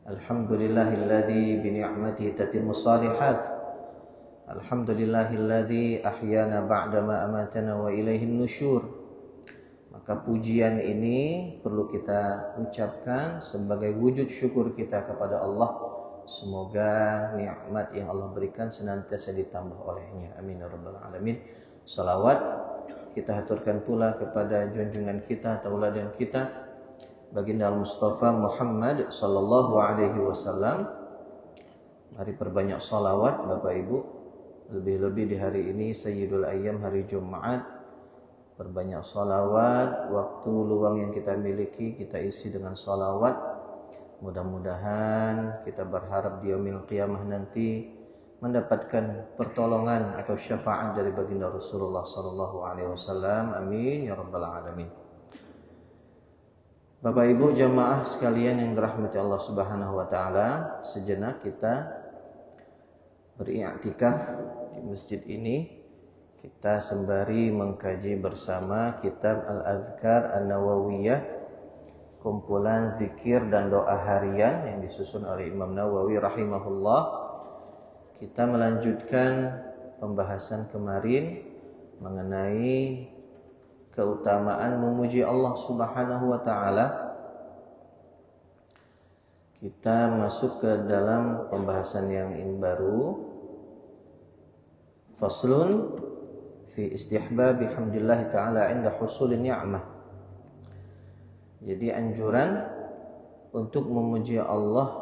Alhamdulillahilladzi bi ni'matihi tatimmu shalihat. Alhamdulillahilladzi ahyana ba'da ma amatana wa ilaihin nusyur. Maka pujian ini perlu kita ucapkan sebagai wujud syukur kita kepada Allah. Semoga nikmat yang Allah berikan senantiasa ditambah olehnya. Amin ya rabbal alamin. Salawat kita haturkan pula kepada junjungan kita, tauladan kita, baginda Mustafa Muhammad sallallahu alaihi wasallam. Mari perbanyak salawat Bapak Ibu, lebih-lebih di hari ini Sayyidul Ayyam, hari Jumat. Perbanyak salawat, waktu luang yang kita miliki kita isi dengan salawat. Mudah-mudahan kita berharap di yaumil qiyamah nanti mendapatkan pertolongan atau syafaat dari baginda Rasulullah sallallahu alaihi wasallam. Amin ya rabbal alamin. Bapak Ibu jamaah sekalian yang dirahmati Allah Subhanahu wa taala, sejenak kita beriktikaf di masjid ini. Kita sembari mengkaji bersama kitab Al-Adhkar An-Nawawiyah, kumpulan zikir dan doa harian yang disusun oleh Imam Nawawi rahimahullah. Kita melanjutkan pembahasan kemarin mengenai keutamaan memuji Allah Subhanahu wa taala. Kita masuk ke dalam pembahasan yang ini baru. Faslun fi istihbab bihamdillah taala 'inda husulin ni'mah. Jadi anjuran untuk memuji Allah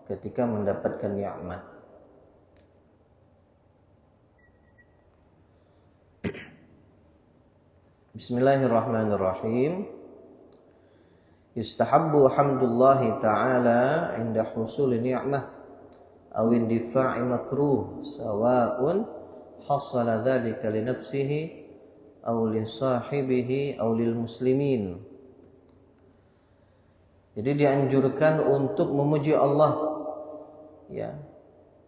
ketika mendapatkan nikmat. Bismillahirrahmanirrahim. Yustahabbu hamdullahi ta'ala 'inda husuli ni'mah aw indifa'i makruh sawa'un hasala dzalika li nafsihi aw li sahibihi aw lil muslimin. Jadi dianjurkan untuk memuji Allah, ya,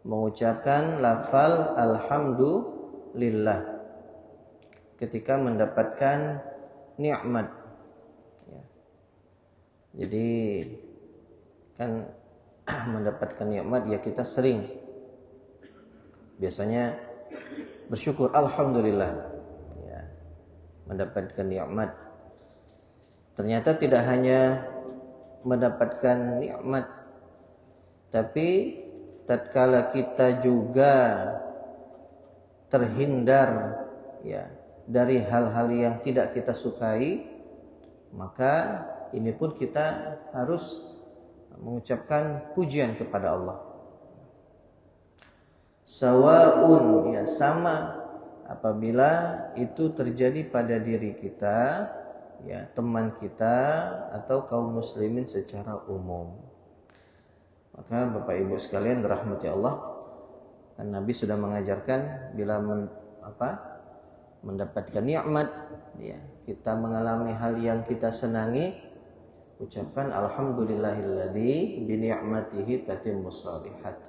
mengucapkan lafal alhamdulillah ketika mendapatkan nikmat. Ya. Jadi kan mendapatkan nikmat ya kita sering biasanya bersyukur alhamdulillah, ya, mendapatkan nikmat. Ternyata tidak hanya mendapatkan nikmat, tapi tatkala kita juga terhindar, ya, dari hal-hal yang tidak kita sukai, maka ini pun kita harus mengucapkan pujian kepada Allah. Sawa'un, ya, sama apabila itu terjadi pada diri kita, ya, teman kita atau kaum muslimin secara umum. Maka Bapak Ibu sekalian dirahmati Allah, kan Nabi sudah mengajarkan bila mendapatkan nikmat, ya, kita mengalami hal yang kita senangi, ucapkan alhamdulillahilladzi bi ni'matihi tatimmu shalihat.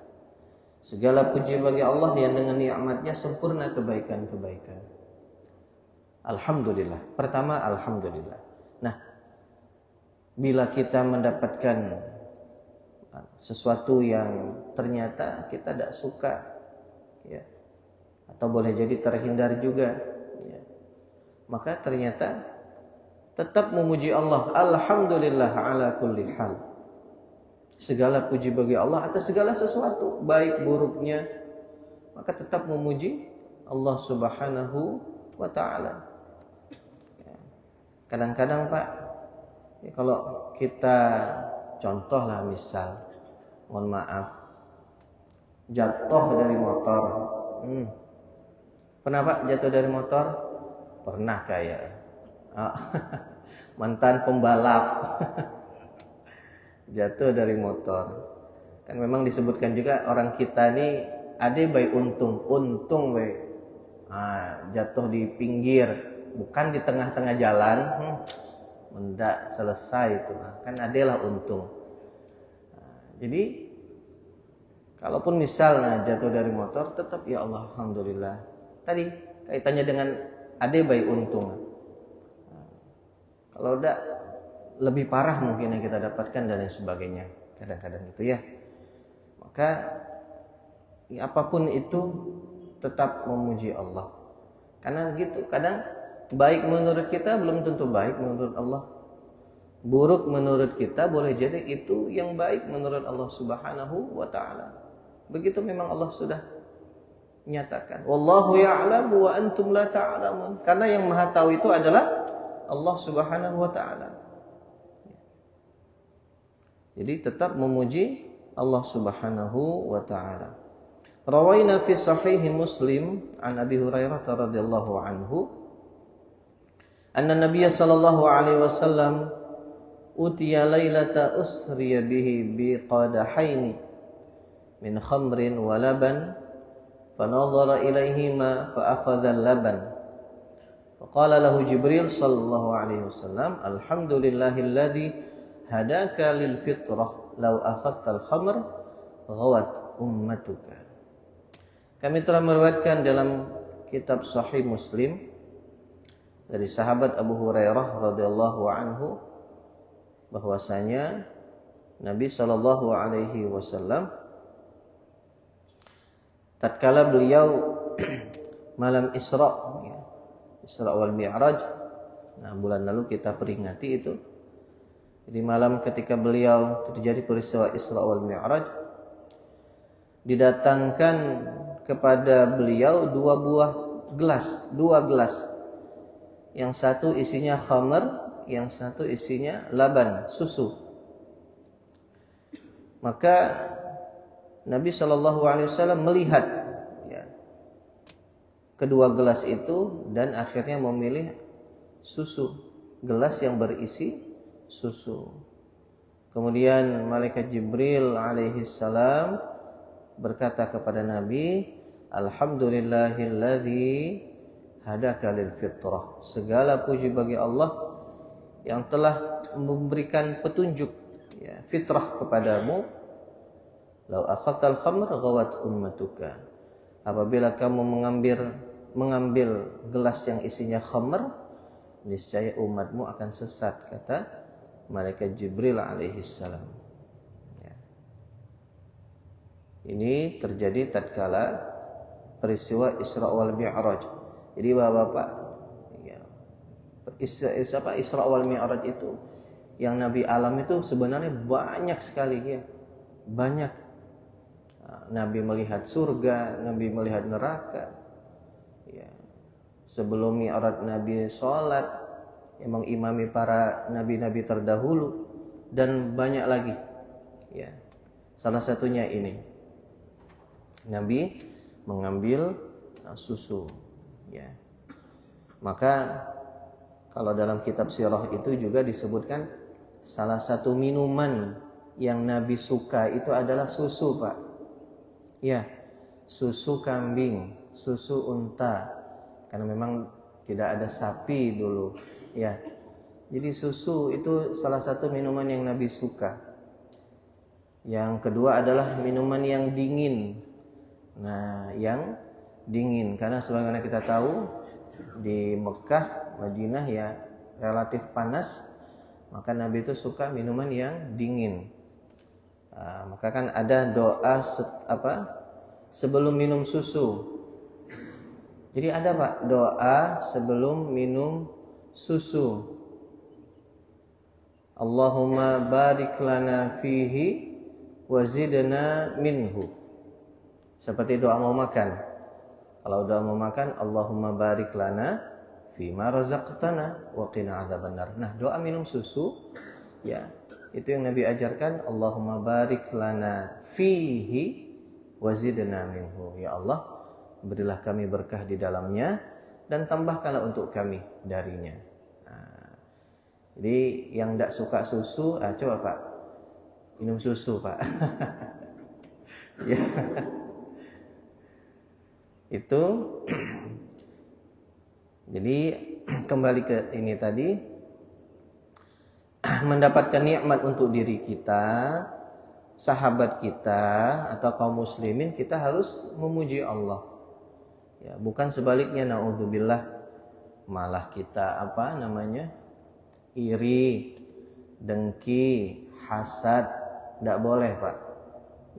Segala puji bagi Allah yang dengan nikmatnya sempurna kebaikan-kebaikan. Alhamdulillah. Pertama alhamdulillah. Nah, bila kita mendapatkan sesuatu yang ternyata kita tidak suka, ya, atau boleh jadi terhindar juga, ya, maka ternyata tetap memuji Allah. Alhamdulillah ala kulli hal. Segala puji bagi Allah atas segala sesuatu, baik buruknya, maka tetap memuji Allah Subhanahu wa ta'ala. Kadang-kadang Pak, ya, kalau kita contoh lah, misal, mohon maaf, jatuh dari motor. Pernah Pak jatuh dari motor? Pernah kayak mantan pembalap jatuh dari motor. Kan memang disebutkan juga orang kita nih ade baik untung we. Jatuh di pinggir, bukan di tengah-tengah jalan, mendak selesai itu, kan adalah untung. Jadi kalaupun misalnya jatuh dari motor, tetap ya Allah alhamdulillah. Tadi kaitannya dengan ade baik untung. Kalau udah lebih parah mungkin yang kita dapatkan dan lain sebagainya. kadang-kadang gitu ya. Maka ya, apapun itu tetap memuji Allah. Karena gitu, kadang baik menurut kita belum tentu baik menurut Allah. Buruk menurut kita boleh jadi itu yang baik menurut Allah Subhanahu wa taala. Begitu memang Allah sudah nyatakan. Wallahu ya'lamu wa antum la ta'lamun. Karena yang Maha tahu itu adalah Allah Subhanahu wa taala. Jadi tetap memuji Allah Subhanahu wa taala. Rawaina fi sahih Muslim an Abi Hurairah radhiyallahu anhu anna Nabiy sallallahu alaihi wasallam utiya lailata usriya bihi bi qadahaini min khamrin wa laban fanadhara ilaihima fa akhadha al-laban faqala lahu Jibril sallallahu alaihi wasallam alhamdulillahilladzi hadaka lil fitrah law akhadhta al-khamr ghawat ummatuka. Kami telah meriwayatkan dalam kitab Sahih Muslim dari sahabat Abu Hurairah radhiyallahu anhu bahwasanya Nabi sallallahu alaihi wasallam tatkala beliau malam Isra, ya, Isra wal Mi'raj. Nah, bulan lalu kita peringati itu. Jadi malam ketika beliau terjadi peristiwa Isra wal Mi'raj, didatangkan kepada beliau dua gelas. Yang satu isinya khamr, yang satu isinya laban, susu. Maka Nabi SAW melihat ya, kedua gelas itu dan akhirnya memilih susu, gelas yang berisi susu. Kemudian malaikat Jibril alaihissalam berkata kepada Nabi, alhamdulillahilladzi hadaka lil fitrah. Segala puji bagi Allah yang telah memberikan petunjuk ya, fitrah kepadamu. Lau akhadtal khamr ghawat ummatuka. Apabila kamu mengambil gelas yang isinya khamr, niscaya umatmu akan sesat, kata malaikat Jibril alaihissalam. Ya. Ini terjadi tatkala peristiwa Isra wal Mi'raj. Jadi Bapak-bapak, ya, Isra wal Mi'raj itu yang Nabi alam itu sebenarnya banyak sekali ya. Banyak. Nabi melihat surga, Nabi melihat neraka. Ya. Sebelum Mi'raj Nabi sholat, mengimami para nabi-nabi terdahulu dan banyak lagi. Ya. Salah satunya ini. Nabi mengambil susu ya. Maka kalau dalam kitab sirah itu juga disebutkan salah satu minuman yang Nabi suka itu adalah susu, Pak. Ya, susu kambing, susu unta. Karena memang tidak ada sapi dulu, ya. Jadi susu itu salah satu minuman yang Nabi suka. Yang kedua adalah minuman yang dingin. Nah, yang dingin karena sebagaimana kita tahu di Mekah, Madinah ya relatif panas, maka Nabi itu suka minuman yang dingin. Maka kan ada doa sebelum minum susu. Jadi ada Pak doa sebelum minum susu. Allahumma barik lana fihi wa zidna minhu. Seperti doa mau makan. Kalau doa mau makan, Allahumma barik lana fima razaqtana wa qina adzabannar. Nah, doa minum susu ya, itu yang Nabi ajarkan, Allahumma barik lana fihi wa zidna minhu. Ya Allah, berilah kami berkah di dalamnya dan tambahkanlah untuk kami darinya. Nah, jadi yang tidak suka susu, coba Pak minum susu Pak. Ya. Itu jadi kembali ke ini tadi, mendapatkan nikmat untuk diri kita, sahabat kita atau kaum muslimin, kita harus memuji Allah. Ya, bukan sebaliknya, naudzubillah, malah kita iri, dengki, hasad, Tidak boleh, Pak.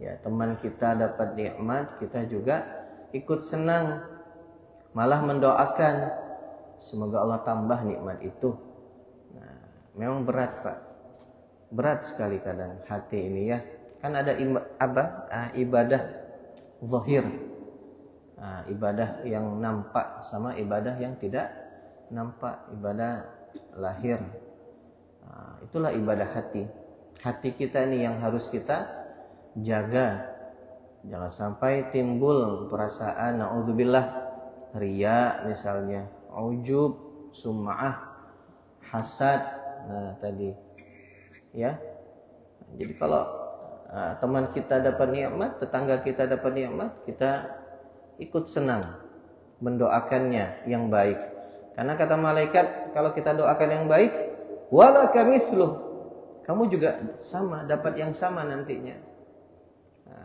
Ya, teman kita dapat nikmat, kita juga ikut senang, malah mendoakan semoga Allah tambah nikmat itu. Nah, memang berat, Pak. Berat sekali kadang hati ini ya. Kan ada ibadah zahir. Ibadah yang nampak sama ibadah yang tidak nampak, ibadah lahir. Itulah ibadah hati. Hati kita ini yang harus kita jaga. Jangan sampai timbul perasaan naudzubillah riya misalnya, ujub, sum'ah, hasad. Nah, tadi ya. Jadi kalau teman kita dapat nikmat, tetangga kita dapat nikmat, kita ikut senang mendoakannya yang baik. Karena kata malaikat, kalau kita doakan yang baik, walaka mithluh, kamu juga sama, dapat yang sama nantinya.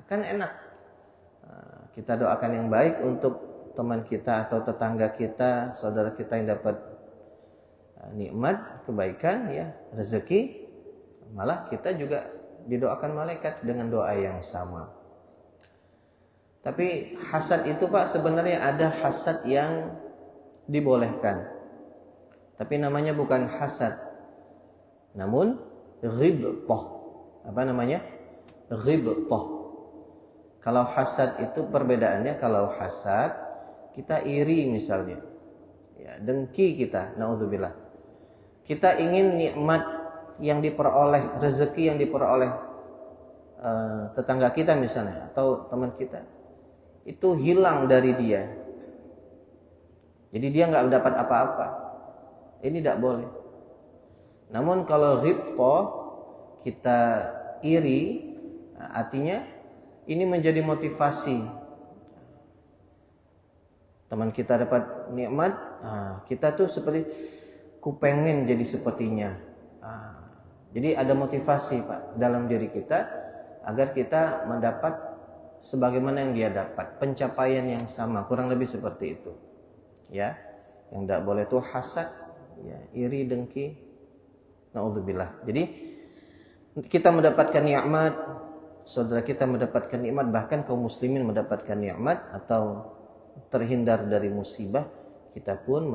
Kan enak. Kita doakan yang baik untuk teman kita atau tetangga kita, saudara kita yang dapat nikmat, kebaikan, ya, rezeki. Malah kita juga didoakan malaikat dengan doa yang sama. Tapi hasad itu, Pak, sebenarnya ada hasad yang dibolehkan. Tapi namanya bukan hasad, namun ghibthah. Apa namanya? Ghibthah. Kalau hasad itu perbedaannya, kalau hasad kita iri misalnya, ya, dengki kita, naudzubillah. Kita ingin nikmat yang diperoleh, rezeki yang diperoleh tetangga kita misalnya atau teman kita itu hilang dari dia. Jadi dia nggak dapat apa-apa. Ini tidak boleh. Namun kalau ghibthah, kita iri, artinya ini menjadi motivasi. Teman kita dapat nikmat, kita tuh seperti kupengen jadi sepertinya. Jadi ada motivasi, Pak, dalam diri kita agar kita mendapat sebagaimana yang dia dapat, pencapaian yang sama, kurang lebih seperti itu. Ya, yang tidak boleh itu hasad, ya, iri, dengki, naudzubillah. Jadi kita mendapatkan nikmat, saudara kita mendapatkan nikmat, bahkan kaum muslimin mendapatkan nikmat atau terhindar dari musibah, kita pun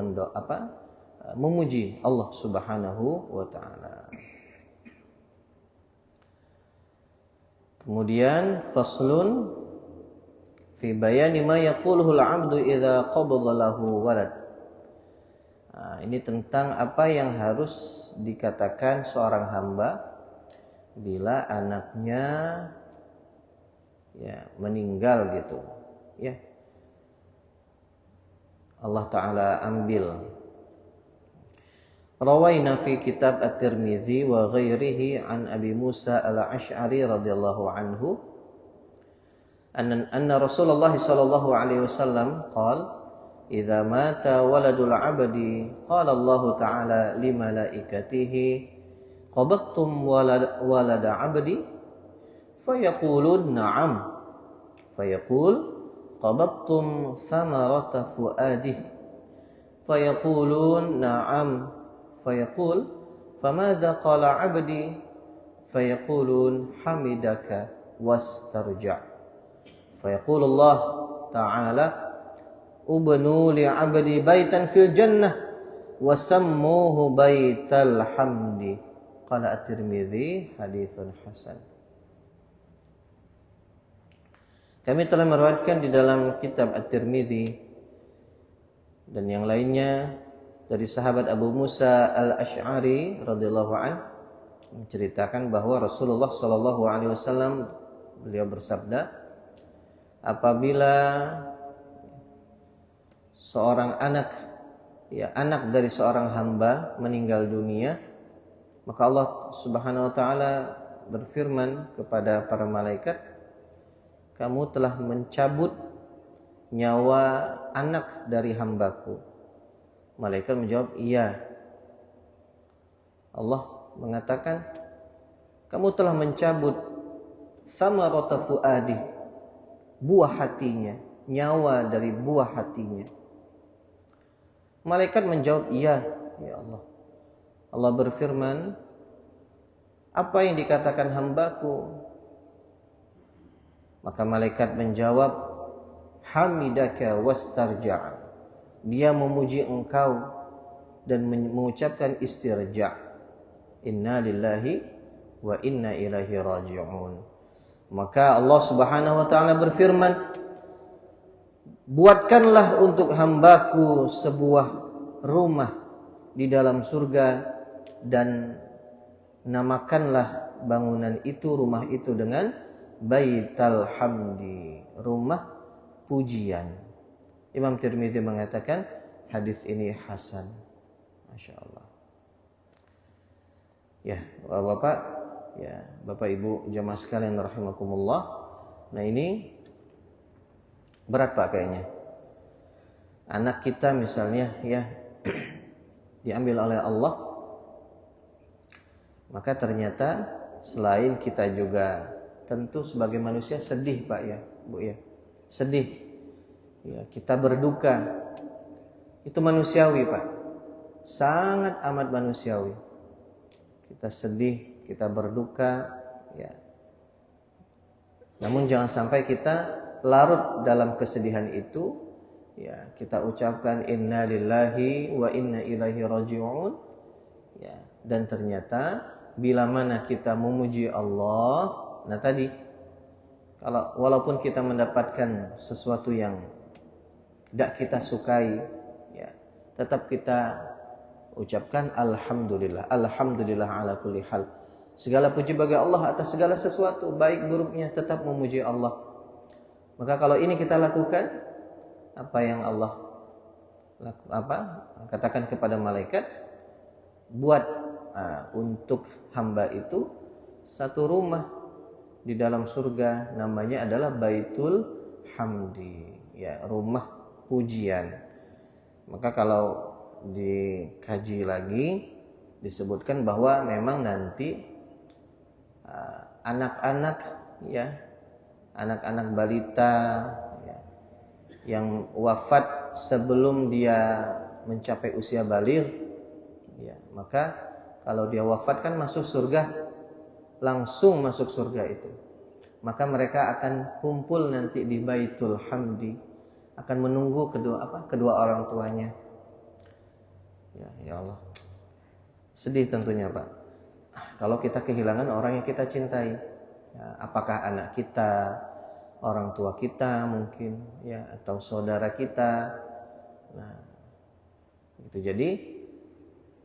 memuji Allah Subhanahu wa taala. Kemudian faslun fi bayani ma yaquluhu al-'abdu idza qabada lahu walad. Ini tentang apa yang harus dikatakan seorang hamba bila anaknya ya meninggal gitu, ya. Allah taala ambil. Rawaina fi kitab At-Tirmidzi wa ghairihi an Abi Musa Al-Asy'ari radhiyallahu anhu anna Rasulullah sallallahu alaihi wasallam qala idza mata waladul 'abdi qala Allah ta'ala li malaikatihi qabattum walada 'abdi fayaqulun na'am fayaqul qabattum thamarata fuadihi fayaqulun na'am fayaqul famadza qala 'abdi fayaqulun hamidaka wastarja' fayaqulu Allah ta'ala ubnu li 'abdi baitan fil jannah wa sammuhu baital hamdi qala At-Tirmidzi haditsun hasan. Kami telah meriwayatkan di dalam kitab At-Tirmidzi dan yang lainnya dari sahabat Abu Musa Al-Asy'ari radhiyallahu an menceritakan bahwa Rasulullah sallallahu alaihi wasallam beliau bersabda, apabila seorang anak dari seorang hamba meninggal dunia, maka Allah Subhanahu wa taala berfirman kepada para malaikat, kamu telah mencabut nyawa anak dari hambaku. Malaikat menjawab, iya. Allah mengatakan, kamu telah mencabut samarata fuadi, buah hatinya, nyawa dari buah hatinya. Malaikat menjawab, iya, ya Allah. Allah berfirman, apa yang dikatakan hambaku Maka malaikat menjawab, hamidaka wastarja'. Dia memuji engkau dan mengucapkan istirja'. Inna lillahi wa inna ilaihi raji'un. Maka Allah Subhanahu wa taala berfirman, buatkanlah untuk hambaku sebuah rumah di dalam surga dan namakanlah bangunan itu, rumah itu dengan Baitul Hamdi, rumah pujian. Imam Tirmidzi mengatakan hadis ini hasan. Masya Allah. Ya, Bapak, ya, Bapak Ibu jamaah sekalian rahimakumullah. Nah, ini berat Pak kayaknya. Anak kita misalnya ya diambil oleh Allah, maka ternyata selain kita juga tentu sebagai manusia sedih Pak ya, Bu ya. Sedih. Ya, kita berduka. Itu manusiawi Pak. Sangat amat manusiawi. Kita sedih, kita berduka ya. Namun jangan sampai kita larut dalam kesedihan itu ya, kita ucapkan inna lillahi wa inna ilaihi raji'un ya, dan ternyata bila mana kita memuji Allah, nah tadi kalau walaupun kita mendapatkan sesuatu yang tidak kita sukai ya, tetap kita ucapkan alhamdulillah, alhamdulillah ala kulli hal. Segala puji bagi Allah atas segala sesuatu, baik buruknya tetap memuji Allah. Maka kalau ini kita lakukan, apa yang Allah katakan kepada malaikat, buat untuk hamba itu satu rumah di dalam surga, namanya adalah Baitul Hamdi, ya, rumah pujian. Maka kalau dikaji lagi disebutkan bahwa memang nanti anak-anak ya, anak-anak balita ya, yang wafat sebelum dia mencapai usia baligh ya, maka kalau dia wafat kan masuk surga, langsung masuk surga itu. Maka mereka akan kumpul nanti di Baitul Hamdi, akan menunggu kedua orang tuanya. Ya Allah. Sedih tentunya Pak. Kalau kita kehilangan orang yang kita cintai, ya, apakah anak kita, orang tua kita mungkin, ya, atau saudara kita. Nah, gitu. Jadi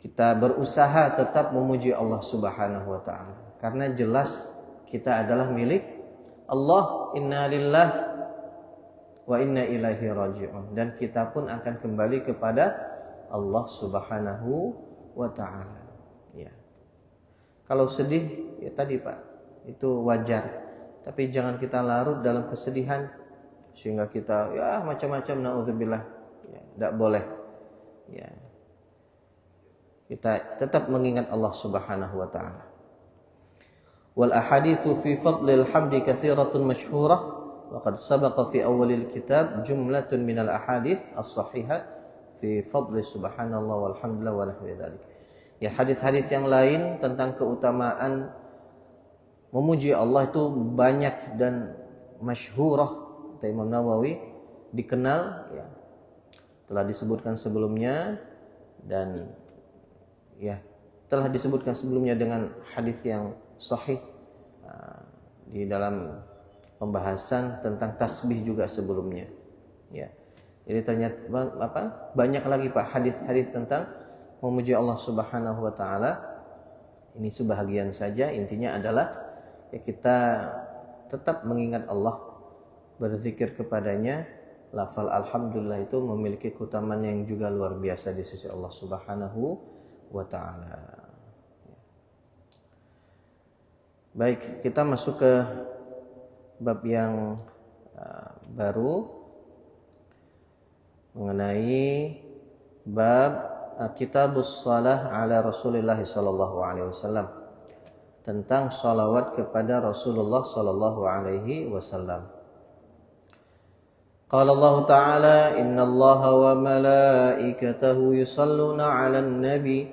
kita berusaha tetap memuji Allah Subhanahu wa taala, karena jelas kita adalah milik Allah. Inna lillah wa inna ilaihi raji'un, dan kita pun akan kembali kepada Allah Subhanahu wa taala. Ya. Kalau sedih ya tadi Pak, itu wajar. Tapi jangan kita larut dalam kesedihan sehingga kita ya macam-macam, naudzubillah. Ya, tidak boleh. Ya. Kita tetap mengingat Allah Subhanahu wa taala. Wal ahaditsu fi fadlil hamdi katsiratun masyhurah wa qad sabaqa fi awwalil kitab jumlatun minal ahadits as-sahihah fi fadli subhanallah walhamdulillah wa nahwi dzalik. Ya, hadis-hadis yang lain tentang keutamaan memuji Allah itu banyak dan masyhurah, kata Imam Nawawi, dikenal ya, telah disebutkan sebelumnya, dan ya telah disebutkan sebelumnya dengan hadis yang sahih di dalam pembahasan tentang tasbih juga sebelumnya. Ya. Jadi ternyata banyak lagi Pak hadis-hadis tentang memuji Allah Subhanahu wa taala. Ini sebahagian saja, intinya adalah ya kita tetap mengingat Allah, berzikir kepadanya. Lafal alhamdulillah itu memiliki keutamaan yang juga luar biasa di sisi Allah Subhanahu wa taala. Baik, kita masuk ke bab yang baru mengenai bab Kitabus Shalah ala Rasulillah sallallahu alaihi wasallam, tentang salawat kepada Rasulullah sallallahu alaihi wasallam. Qala Allah Ta'ala, innallaha wa malaikatahu yusalluna 'alan nabi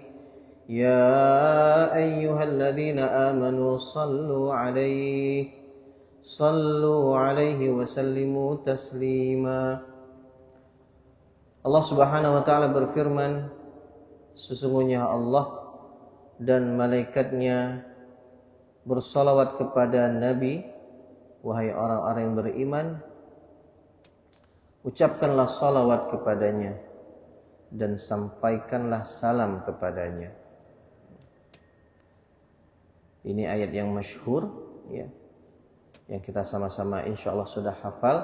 ya ayyuhalladzina amanu sallu 'alaihi sallu alaihi wa sallimu taslima. Allah Subhanahu wa taala berfirman, sesungguhnya Allah dan malaikatnya bersalawat kepada Nabi. Wahai orang-orang yang beriman, ucapkanlah salawat kepadanya dan sampaikanlah salam kepadanya. Ini ayat yang masyhur, ya, yang kita sama-sama insyaallah sudah hafal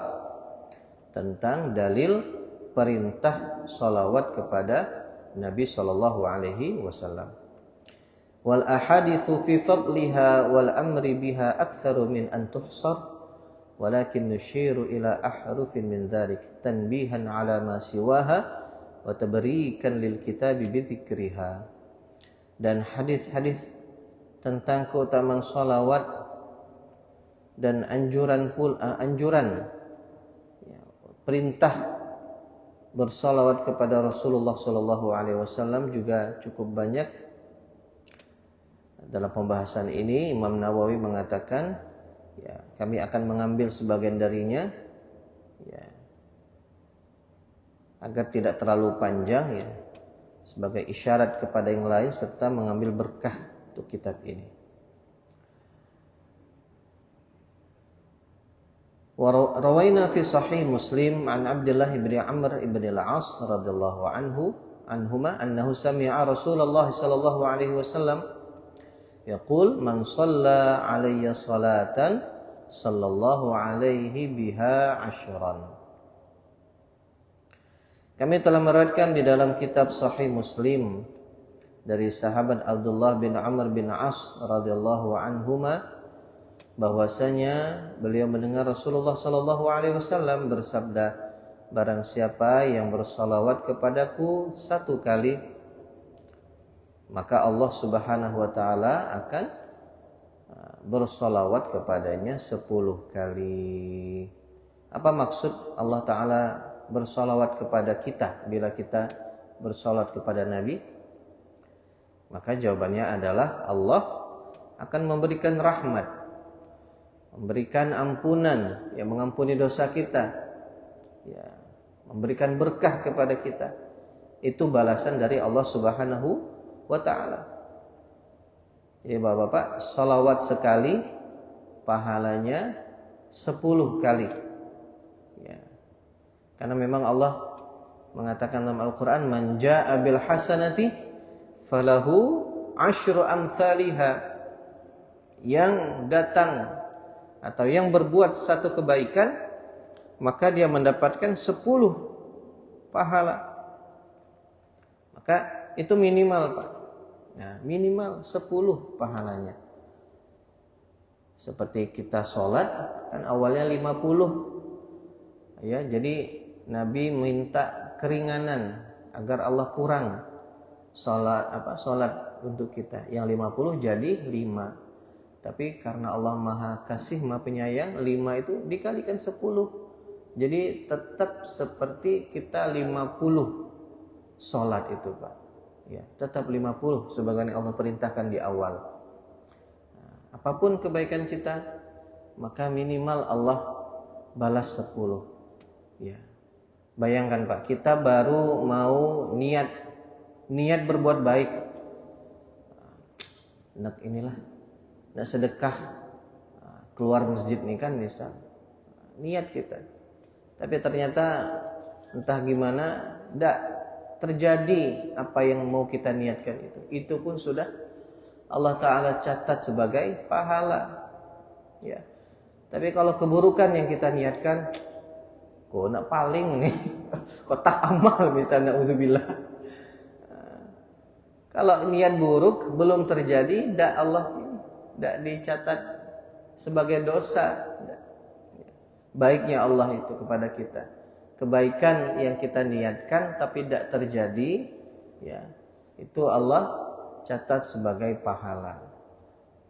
tentang dalil perintah salawat kepada Nabi sallallahu alaihi wasallam. Wal ahaditsu fi fadliha wal amri biha aktsaru min an tuhsar, walakin nushiru ila ahrufin min dzalik tanbihan ala ma siwaha wa tabrikan lil kitabi bi dzikriha. Dan hadis-hadis tentang keutamaan salawat dan anjuran perintah bersalawat kepada Rasulullah sallallahu alaihi wasallam juga cukup banyak. Dalam pembahasan ini Imam Nawawi mengatakan, ya, kami akan mengambil sebagian darinya, ya, agar tidak terlalu panjang, ya, sebagai isyarat kepada yang lain serta mengambil berkah untuk kitab ini. Wa rawaina fi sahih Muslim an Abdullah bin Amr bin al-As radhiyallahu anhuma annahu sami'a Rasulullah sallallahu alaihi wasallam yaqul man shalla alayya salatan sallallahu alaihi biha asyran. Kami telah meriwayatkan di dalam kitab Sahih Muslim dari sahabat Abdullah bin Amr bin As radhiyallahu anhuma bahwasanya beliau mendengar Rasulullah sallallahu alaihi wasallam bersabda, barang siapa yang bersalawat kepadaku 1 kali, maka Allah Subhanahu wa taala akan bersalawat kepadanya 10 kali. Apa maksud Allah taala bersalawat kepada kita bila kita bersalawat kepada Nabi? Maka jawabannya adalah Allah akan memberikan rahmat, memberikan ampunan, yang mengampuni dosa kita, ya, memberikan berkah kepada kita. Itu balasan dari Allah Subhanahu wa ta'ala. Ya Bapak-bapak, salawat sekali pahalanya 10 kali, ya. Karena memang Allah mengatakan dalam Al-Quran, man ja'a bil hasanati falahu asyru amsalihha. Yang datang atau yang berbuat satu kebaikan, maka dia mendapatkan 10 pahala. Maka itu minimal, Pak. Nah, minimal 10 pahalanya. Seperti kita sholat kan awalnya 50. Ya, jadi Nabi minta keringanan agar Allah kurang sholat untuk kita. Yang 50 jadi 5. Tapi karena Allah Maha Kasih, Maha Penyayang, 5 itu dikalikan 10. Jadi tetap seperti kita 50 sholat itu, Pak. Ya, tetap 50 sebagaimana Allah perintahkan di awal. Nah, apapun kebaikan kita, maka minimal Allah balas 10. Ya. Bayangkan, Pak, kita baru mau niat berbuat baik. Nak sedekah, keluar masjid nih kan misal. Niat kita. Tapi ternyata entah gimana enggak terjadi apa yang mau kita niatkan itu. Itu pun sudah Allah Ta'ala catat sebagai pahala, ya. Tapi kalau keburukan yang kita niatkan, kok nak paling nih kotak amal misalnya, na'udzubillah. Kalau niat buruk belum terjadi, tidak dicatat sebagai dosa. Baiknya Allah itu kepada kita, kebaikan yang kita niatkan tapi tidak terjadi, ya, itu Allah catat sebagai pahala.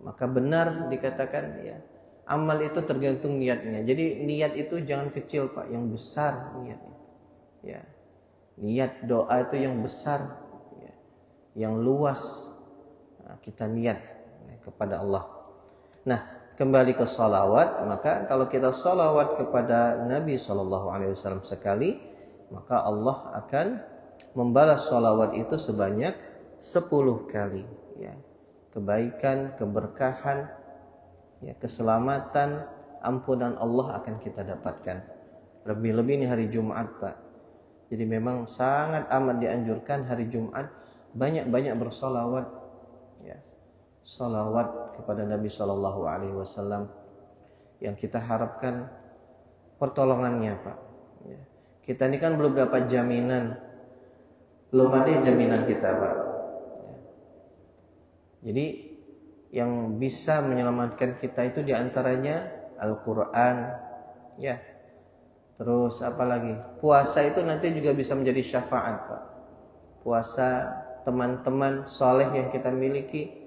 Maka benar dikatakan, ya, amal itu tergantung niatnya. Jadi niat itu jangan kecil, Pak, yang besar niatnya. Ya. Niat doa itu yang besar, ya, yang luas. Nah, kita niat kepada Allah. Nah, kembali ke salawat, maka kalau kita salawat kepada Nabi SAW sekali, maka Allah akan membalas salawat itu sebanyak 10 kali. Ya. Kebaikan, keberkahan, ya, keselamatan, ampunan Allah akan kita dapatkan. Lebih-lebih ini hari Jumat, Pak. Jadi memang sangat amat dianjurkan hari Jumat banyak-banyak bersolawat, ya, solawat kepada Nabi SAW yang kita harapkan pertolongannya, Pak. Ya. Kita ini kan belum dapat jaminan, belum ada jaminan kita, Pak. Ya. Jadi yang bisa menyelamatkan kita itu diantaranya Al-Quran, ya. Terus apa lagi? Puasa itu nanti juga bisa menjadi syafaat, Pak. Puasa, teman-teman soleh yang kita miliki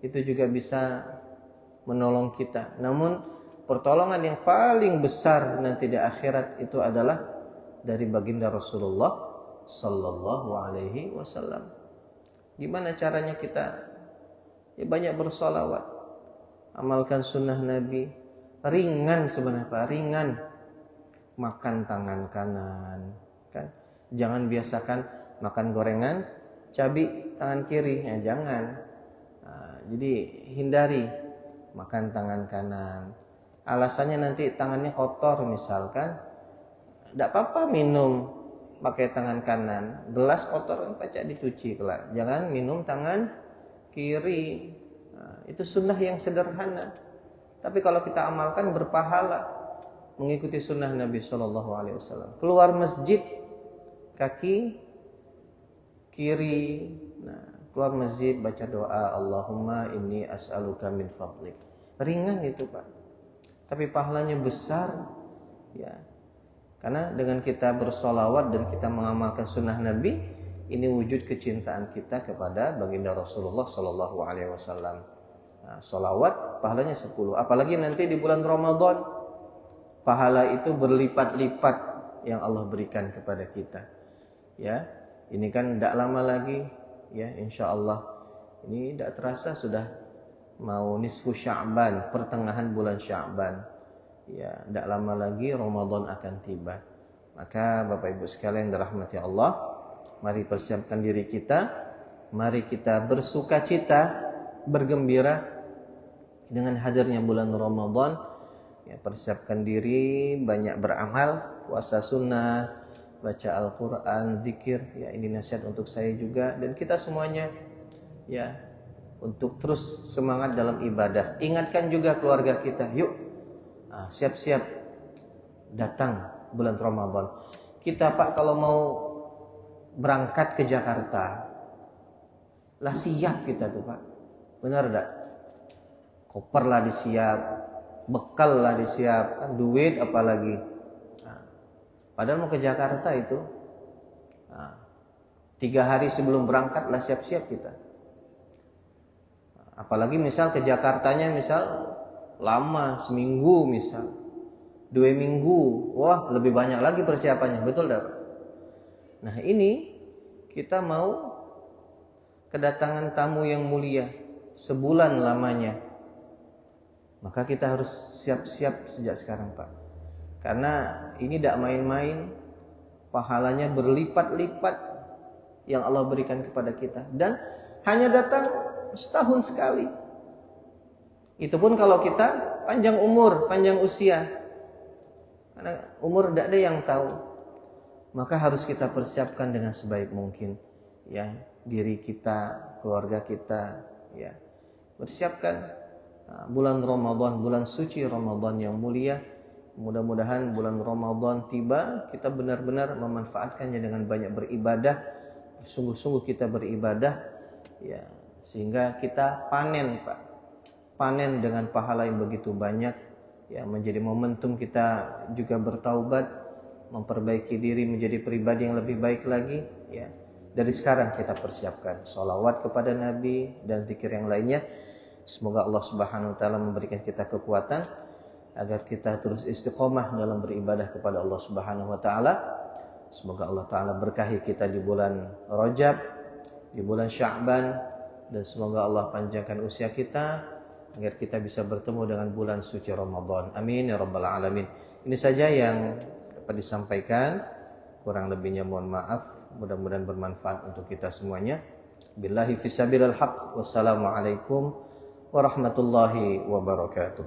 itu juga bisa menolong kita. Namun pertolongan yang paling besar nanti di akhirat itu adalah dari baginda Rasulullah Sallallahu Alaihi Wasallam. Gimana caranya kita? Ya banyak bersolawat, amalkan sunnah Nabi. Ringan sebenarnya, Pak, ringan. Makan tangan kanan, kan? Jangan biasakan makan gorengan, cabai tangan kiri, ya jangan. Nah, jadi hindari makan tangan kanan. Alasannya nanti tangannya kotor misalkan, tidak apa-apa minum pakai tangan kanan. Gelas kotor pacak dicuci kelak. Jangan minum tangan kiri. Nah, itu sunnah yang sederhana. Tapi kalau kita amalkan berpahala. Mengikuti sunnah Nabi SAW. Keluar masjid, kaki kiri. Nah, keluar masjid baca doa, Allahumma inni as'aluka min fadlik. Ringan itu, Pak. Tapi pahalanya besar, ya. Karena dengan kita bersolawat dan kita mengamalkan sunnah Nabi, ini wujud kecintaan kita kepada baginda Rasulullah SAW. Nah, solawat pahalanya 10. Apalagi nanti di bulan Ramadan. Pahala itu berlipat-lipat yang Allah berikan kepada kita. Ya, ini kan tidak lama lagi, ya, insya Allah. Ini tidak terasa sudah mau nisfu Sya'ban, pertengahan bulan Sya'ban. Ya, tidak lama lagi Ramadan akan tiba. Maka Bapak Ibu sekalian dirahmati Allah, mari persiapkan diri kita, mari kita bersukacita, bergembira dengan hadirnya bulan Ramadan. Ya, persiapkan diri, banyak beramal, puasa sunnah, baca Al-Quran, zikir. Ya, ini nasihat untuk saya juga dan kita semuanya, ya, untuk terus semangat dalam ibadah. Ingatkan juga keluarga kita, yuk, siap-siap datang bulan Ramadan. Kita, Pak, kalau mau berangkat ke Jakarta, lah siap kita tuh, Pak. Benar enggak? Koper lah disiap, bekal lah disiapkan, duit apalagi. Nah, padahal mau ke Jakarta itu 3 hari sebelum berangkat lah siap-siap kita. Apalagi misal ke Jakartanya misal lama, seminggu misal, 2 minggu, wah lebih banyak lagi persiapannya, betul tak? Nah ini kita mau kedatangan tamu yang mulia sebulan lamanya. Maka kita harus siap-siap sejak sekarang, Pak. Karena ini tidak main-main, pahalanya berlipat-lipat yang Allah berikan kepada kita. Dan hanya datang setahun sekali. Itu pun kalau kita panjang umur, panjang usia. Karena umur tidak ada yang tahu. Maka harus kita persiapkan dengan sebaik mungkin. Ya, diri kita, keluarga kita, ya. Persiapkan bulan Ramadan, bulan suci Ramadan yang mulia. Mudah-mudahan bulan Ramadan tiba, kita benar-benar memanfaatkannya dengan banyak beribadah, sungguh-sungguh kita beribadah, ya, sehingga kita panen, Pak. Panen dengan pahala yang begitu banyak, ya, menjadi momentum kita juga bertaubat, memperbaiki diri menjadi pribadi yang lebih baik lagi, ya. Dari sekarang kita persiapkan sholawat kepada Nabi dan zikir yang lainnya. Semoga Allah Subhanahu wa taala memberikan kita kekuatan agar kita terus istiqomah dalam beribadah kepada Allah Subhanahu wa taala. Semoga Allah taala berkahi kita di bulan Rajab, di bulan Sya'ban, dan semoga Allah panjangkan usia kita agar kita bisa bertemu dengan bulan suci Ramadan. Amin ya rabbal alamin. Ini saja yang dapat disampaikan, kurang lebihnya mohon maaf. Mudah-mudahan bermanfaat untuk kita semuanya. Billahi fisabilil haq. Wassalamualaikum warahmatullahi wabarakatuh.